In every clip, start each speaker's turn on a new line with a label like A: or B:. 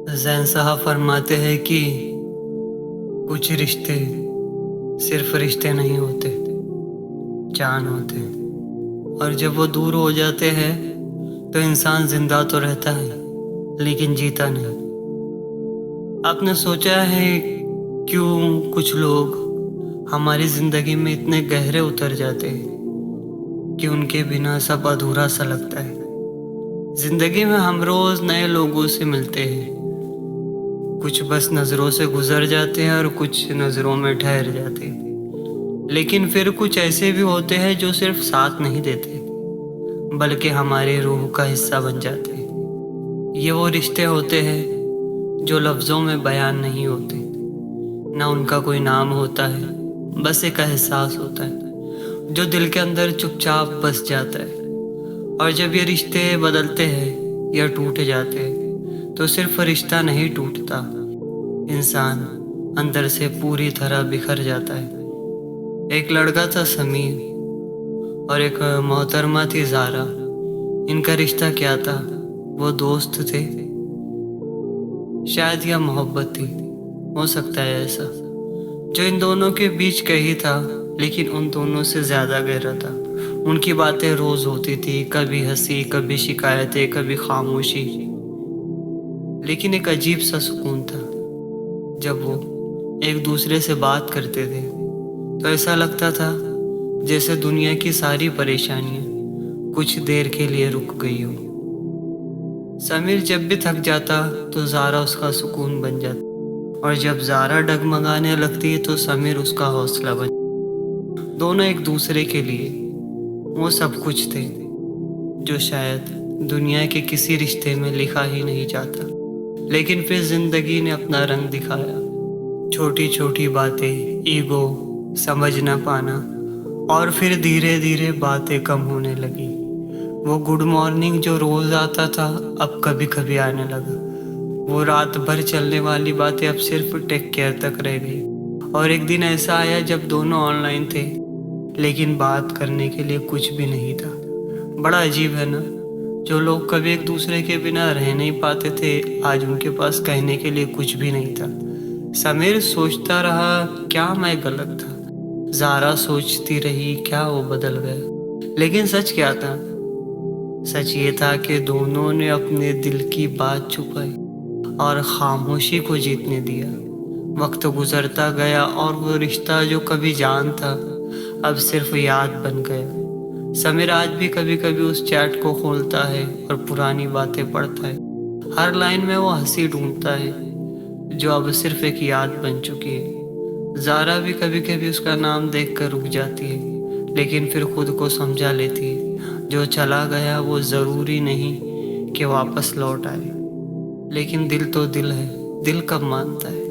A: ज़ैन साहब फरमाते हैं कि कुछ रिश्ते सिर्फ रिश्ते नहीं होते, जान होते हैं। और जब वो दूर हो जाते हैं तो इंसान जिंदा तो रहता है लेकिन जीता नहीं। आपने सोचा है क्यों कुछ लोग हमारी जिंदगी में इतने गहरे उतर जाते हैं कि उनके बिना सब अधूरा सा लगता है। जिंदगी में हम रोज नए लोगों से मिलते हैं, कुछ बस नज़रों से गुजर जाते हैं और कुछ नज़रों में ठहर जाते हैं। लेकिन फिर कुछ ऐसे भी होते हैं जो सिर्फ साथ नहीं देते बल्कि हमारी रूह का हिस्सा बन जाते हैं। ये वो रिश्ते होते हैं जो लफ्ज़ों में बयान नहीं होते, ना उनका कोई नाम होता है, बस एक एहसास होता है जो दिल के अंदर चुपचाप बस जाता है। और जब ये रिश्ते बदलते हैं या टूट जाते हैं तो सिर्फ रिश्ता नहीं टूटता, इंसान अंदर से पूरी तरह बिखर जाता है। एक लड़का था समीर और एक मोहतरमा थी ज़ारा। इनका रिश्ता क्या था? वो दोस्त थे, शायद या मोहब्बत थी, हो सकता है ऐसा। जो इन दोनों के बीच कहीं था लेकिन उन दोनों से ज़्यादा गहरा था। उनकी बातें रोज़ होती थी, कभी हंसी, कभी शिकायतें, कभी खामोशी, लेकिन एक अजीब सा सुकून था। जब वो एक दूसरे से बात करते थे तो ऐसा लगता था जैसे दुनिया की सारी परेशानियां कुछ देर के लिए रुक गई हो। समीर जब भी थक जाता तो ज़ारा उसका सुकून बन जाती, और जब ज़ारा डगमगाने लगती तो समीर उसका हौसला बन। दोनों एक दूसरे के लिए वो सब कुछ थे जो शायद दुनिया के किसी रिश्ते में लिखा ही नहीं जाता। लेकिन फिर जिंदगी ने अपना रंग दिखाया। छोटी छोटी बातें, ईगो, समझ न पाना, और फिर धीरे धीरे बातें कम होने लगी। वो गुड मॉर्निंग जो रोज आता था अब कभी कभी आने लगा। वो रात भर चलने वाली बातें अब सिर्फ टेक केयर तक रह गई। और एक दिन ऐसा आया जब दोनों ऑनलाइन थे लेकिन बात करने के लिए कुछ भी नहीं था। बड़ा अजीब है ना, जो लोग कभी एक दूसरे के बिना रह नहीं पाते थे आज उनके पास कहने के लिए कुछ भी नहीं था। समीर सोचता रहा क्या मैं गलत था, ज़ारा सोचती रही क्या वो बदल गया। लेकिन सच क्या था? सच ये था कि दोनों ने अपने दिल की बात छुपाई और खामोशी को जीतने दिया। वक्त गुजरता गया और वो रिश्ता जो कभी जान था अब सिर्फ याद बन गया। समीर आज भी कभी कभी उस चैट को खोलता है और पुरानी बातें पढ़ता है। हर लाइन में वो हंसी ढूंढता है जो अब सिर्फ एक याद बन चुकी है। ज़ारा भी कभी कभी उसका नाम देखकर रुक जाती है लेकिन फिर खुद को समझा लेती है जो चला गया वो ज़रूरी नहीं कि वापस लौट आए। लेकिन दिल तो दिल है, दिल कब मानता है?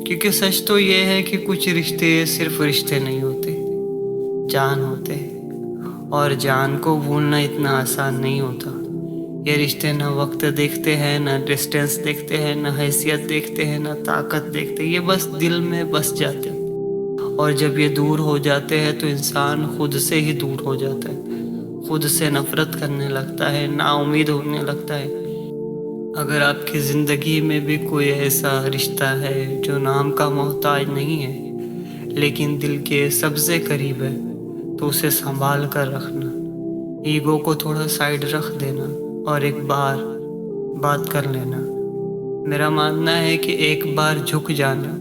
A: क्योंकि सच तो ये है कि कुछ रिश्ते सिर्फ रिश्ते नहीं होते, जान होते हैं। और जान को भूलना इतना आसान नहीं होता। ये रिश्ते ना वक्त देखते हैं, ना डिस्टेंस देखते हैं, ना हैसियत देखते हैं, ना ताकत देखते हैं। ये बस दिल में बस जाते हैं। और जब ये दूर हो जाते हैं तो इंसान खुद से ही दूर हो जाता है, खुद से नफरत करने लगता है, नाउम्मीद होने लगता है। अगर आपकी ज़िंदगी में भी कोई ऐसा रिश्ता है जो नाम का मोहताज नहीं है लेकिन दिल के सबसे करीब है तो उसे संभाल कर रखना। ईगो को थोड़ा साइड रख देना और एक बार बात कर लेना। मेरा मानना है कि एक बार झुक जाना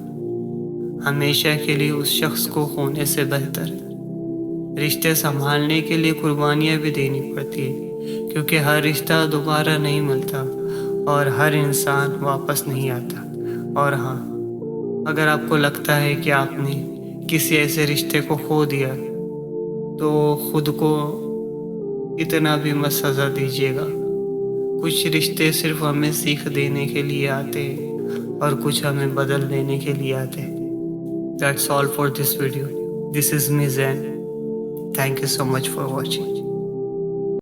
A: हमेशा के लिए उस शख्स को खोने से बेहतर है। रिश्ते संभालने के लिए कुर्बानियाँ भी देनी पड़ती है क्योंकि हर रिश्ता दोबारा नहीं मिलता और हर इंसान वापस नहीं आता। और हाँ, अगर आपको लगता है कि आपने किसी ऐसे रिश्ते को खो दिया तो खुद को इतना भी मत सज़ा दीजिएगा। कुछ रिश्ते सिर्फ हमें सीख देने के लिए आते हैं और कुछ हमें बदल देने के लिए आते हैं। That's all for this video. This is me Zen. Thank you so much for watching.